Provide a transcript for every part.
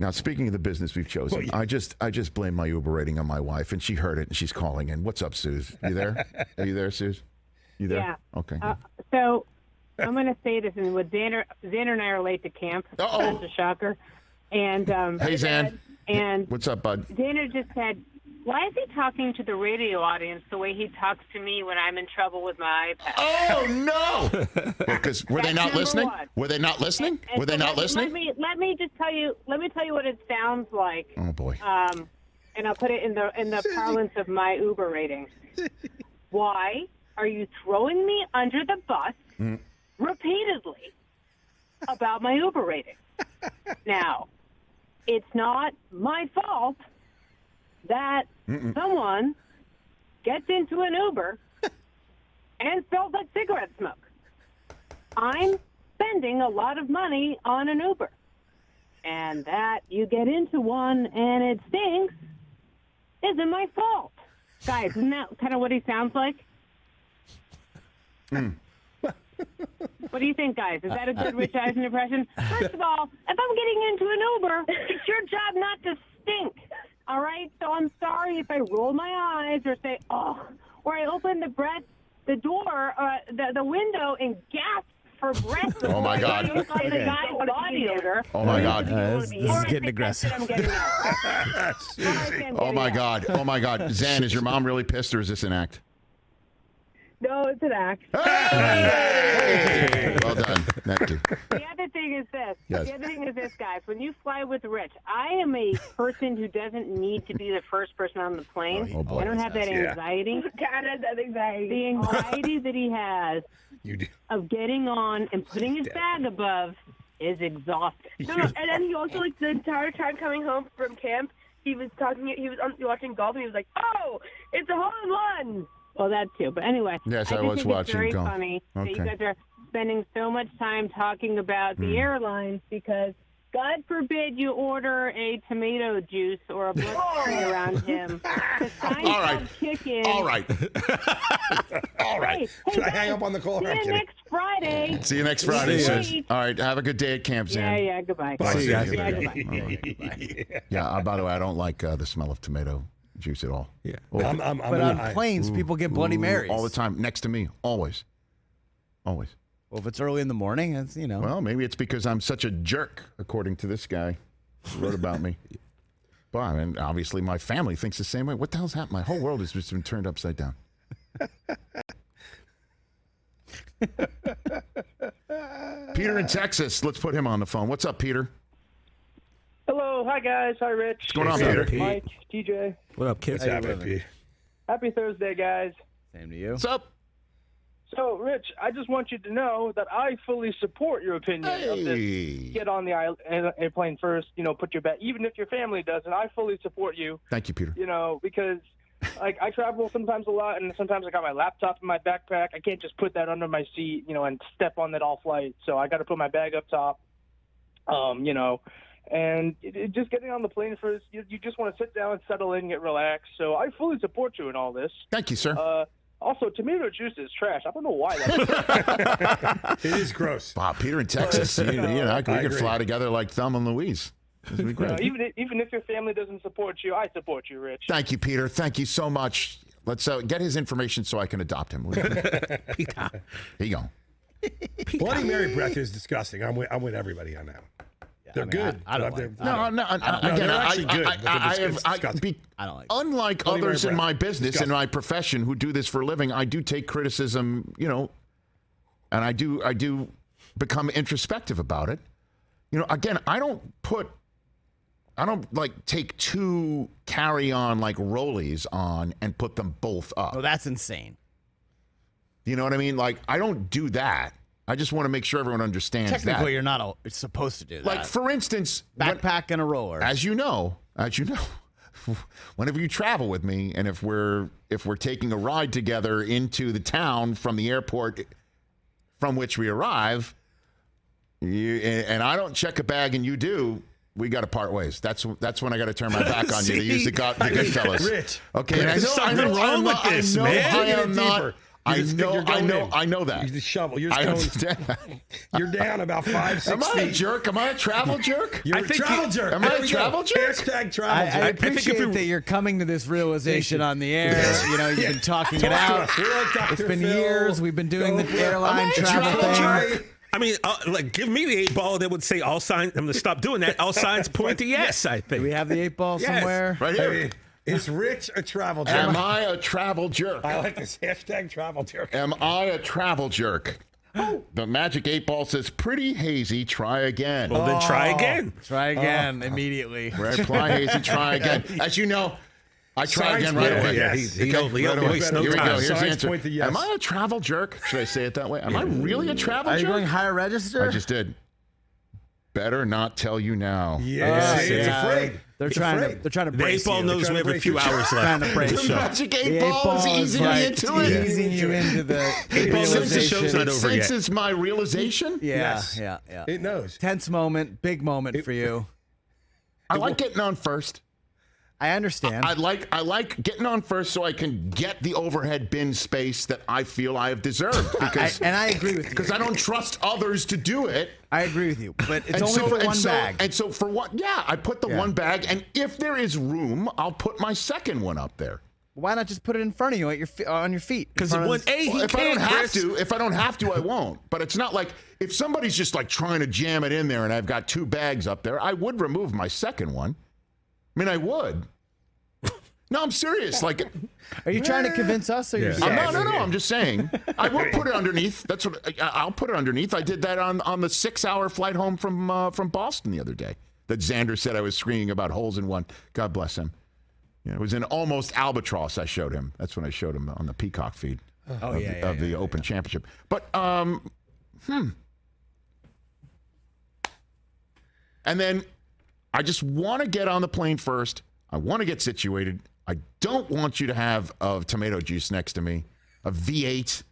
Now, speaking of the business we've chosen, I just blame my Uber rating on my wife, and she heard it, and she's calling in. What's up, Suze? You there? Are you there, Suze? You there? Yeah. Okay. So I'm going to say this, and with Xander and I are late to camp. That's a shocker. And hey, Zan. And what's up, bud? Xander just said, why is he talking to the radio audience the way he talks to me when I'm in trouble with my iPad? Oh, no! Because were they not listening? One. Were they not listening? Were they not listening? Let me just tell you. Let me tell you what it sounds like. Oh boy. And I'll put it in the parlance of my Uber rating. Why are you throwing me under the bus repeatedly about my Uber rating? Now, it's not my fault that someone gets into an Uber and smells like cigarette smoke. I'm spending a lot of money on an Uber. And that you get into one and it stinks isn't my fault. Guys, isn't that kind of what he sounds like? What do you think, guys? Is that a good Rich Eisen impression? First of all, if I'm getting into an Uber, it's your job not to stink. All right? So I'm sorry if I roll my eyes or say, oh, or I open the door, the window and gasp for breath. Oh, my God. The guy's body odor. Oh, my God. This is getting aggressive. Oh, my God. Oh, my God. Zan, is your mom really pissed, or is this an act? No, it's an act. Hey! Well done. Thank you. The other thing is this. Yes. The other thing is this, guys. When you fly with Rich, I am a person who doesn't need to be the first person on the plane. Oh, boy. I don't have that anxiety. Dad has that anxiety. The anxiety that he has of getting on and putting his bag above is exhausting. No, and then he also, like, the entire time coming home from camp, he was watching golf, and he was like, oh, it's a hole-in-one. Well, that too. But anyway, yes, I I just was think watching it's very golf. funny that you Okay. guys are spending so much time talking about the airlines because God forbid you order a tomato juice or a bloodstream around him. All right. Kick in. All right. All right. Hey, Should I hang up on the call? See you next Friday. See you next Friday, See sis. you. All right. Have a good day at camp, Zan. Yeah, goodbye. Bye. See you guys. Yeah, goodbye. Yeah, by the way, I don't like the smell of tomato juice at all. Yeah. Oh, But on planes, people get Bloody Marys. all the time, next to me, always. Always. Well, if it's early in the morning, it's, Well, maybe it's because I'm such a jerk, according to this guy who wrote about me. But I mean, obviously my family thinks the same way. What the hell's happened? My whole world has just been turned upside down. Peter in Texas. Let's put him on the phone. What's up, Peter? Hello, hi guys, hi Rich. What's going on, Peter? Mike, TJ. What up, kid? What's happening, Pete? Happy Thursday, guys. Same to you. What's up? So, Rich, I just want you to know that I fully support your opinion of this. Hey. Get on the airplane first, put your bag, even if your family doesn't. I fully support you. Thank you, Peter. Because I travel sometimes a lot, and sometimes I got my laptop in my backpack. I can't just put that under my seat, and step on that all flight. So I got to put my bag up top, And just getting on the plane first, you just want to sit down, settle in, get relaxed. So I fully support you in all this. Thank you, sir. Also, tomato juice is trash. I don't know why that's It is gross. Wow, Peter in Texas. we could fly together like Thelma and Louise. This would be great. Even if your family doesn't support you, I support you, Rich. Thank you, Peter. Thank you so much. Let's get his information so I can adopt him. Peacock. Here you go. Bloody Mary breath is disgusting. I'm with everybody on that one. They're good. I don't They're- like they're actually good, but it's disgusting. I don't like unlike Bloody others Mary in my breath. business and my profession who do this for a living, I do take criticism, and I do become introspective about it. Again, I don't take two carry-on like rollies on and put them both up. Oh, that's insane. You know what I mean? Like, I don't do that. I just want to make sure everyone understands Technically, that. you're not supposed to do that. Like, for instance, backpack and a roller. as you know, whenever you travel with me, and if we're taking a ride together into the town from the airport from which we arrive, and I don't check a bag and you do, we got to part ways. That's when I got to turn my back on you. To use the good fellas. Rich. Okay, and There's something wrong with this, man. I know that. He's the shovel. You're I just understand that. going, you're down about 5, 6 Am I a feet. jerk? Am I a travel jerk? You're a travel jerk. Am I There a we go. travel jerk? Hashtag travel jerk. I appreciate that you're coming to this realization on the air. You know, you've been talking it out. We're like Dr. It's been Phil. years. We've been doing Go the for it. airline Am I a travel travel thing. jerk? I mean, like, give me the 8 ball that would say all signs. I'm going to stop doing that. All signs point to yes, I think. Do we have the 8 ball Yes. somewhere? Right I here. mean, is Rich a travel jerk? Am I a travel jerk? I like this hashtag travel jerk. Am I a travel jerk? The magic 8 ball says pretty hazy. Try again. Well, then try again. Try again immediately. Reply hazy. Try again. As you know, I try again right away. Yeah, Yes. he don't Right away. waste no Here we go. time. Here's the Signs answer. point to yes. Am I a travel jerk? Should I say it that way? Am I really a travel Are you jerk? going higher register? I just did. Better not tell you now. Yeah, see, it's afraid. They're It's trying afraid. to. They're trying to The brace 8 ball you. knows we have a few hours Trying left. to brace The you. magic The 8 ball is easing me into it. easing you into the 8 ball knows the show's realization. not It over yet. senses my realization. Yeah, Yes. yeah. It knows. Tense moment, big moment for you. I like getting on first. I understand. I like getting on first so I can get the overhead bin space that I feel I have deserved. Because and I agree with you. because I don't trust others to do it. I agree with you, but it's And only so- for and one so- bag. And so for what? Yeah, I put the Yeah. one bag, and if there is room, I'll put my second one up there. Why not just put it in front of you at your on your feet? Because In front when of- A, he Well, if I don't can't, have Chris. to, I won't. But it's not like if somebody's just like trying to jam it in there, and I've got 2 bags up there, I would remove my second one. I mean, I would. No, I'm serious. Like, Are you trying to convince us? Or you're just no. I'm just saying. I will put it underneath. That's what I'll put it underneath. I did that on the 6-hour flight home from Boston the other day. That Xander said I was screaming about holes in one. God bless him. You know, it was in almost albatross. I showed him. That's when I showed him on the Peacock feed of the Open Championship. But and then I just want to get on the plane first. I want to get situated. I don't want you to have a tomato juice next to me, a V8.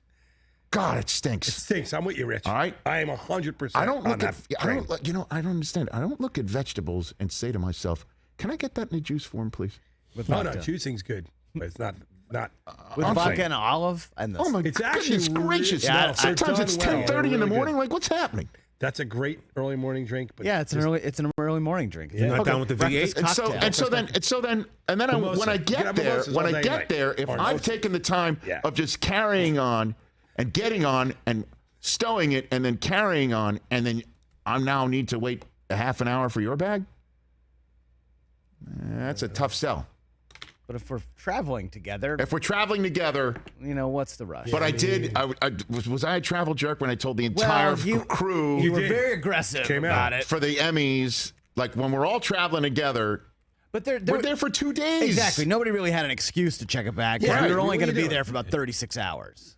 God, it stinks. It stinks. I'm with you, Rich. All right. I am 100% I don't on look that at. I train. don't. You know. I don't understand. I don't look at vegetables and say to myself, "Can I get that in a juice form, please?" with No, vodka. juicing's good, but it's not. With I'm vodka saying- and olive and the Oh my It's actually goodness gracious! Yeah, they're Sometimes done it's well. 10:30 in the They're really morning. good. Like, what's happening? That's a great early morning drink. But yeah, it's an early morning drink. You're not down with the Breakfast V8? cocktail. And so then Mimosa. when I You get have there, mimosas all day and night. if Or I've mimosas. taken the time Yeah. of just carrying on and getting on and stowing it and then carrying on and then I now need to wait a half an hour for your bag, that's a tough sell. But if we're traveling together, If we're traveling together, you know, what's the rush? but I did. Was I a travel jerk when I told the entire crew You were did. very aggressive Came out. about it. for the Emmys? Like when we're all traveling together, But they're we're there for 2 days. exactly. Nobody really had an excuse to check a bag because Right. we were only What are going to you be doing? there for about 36 hours.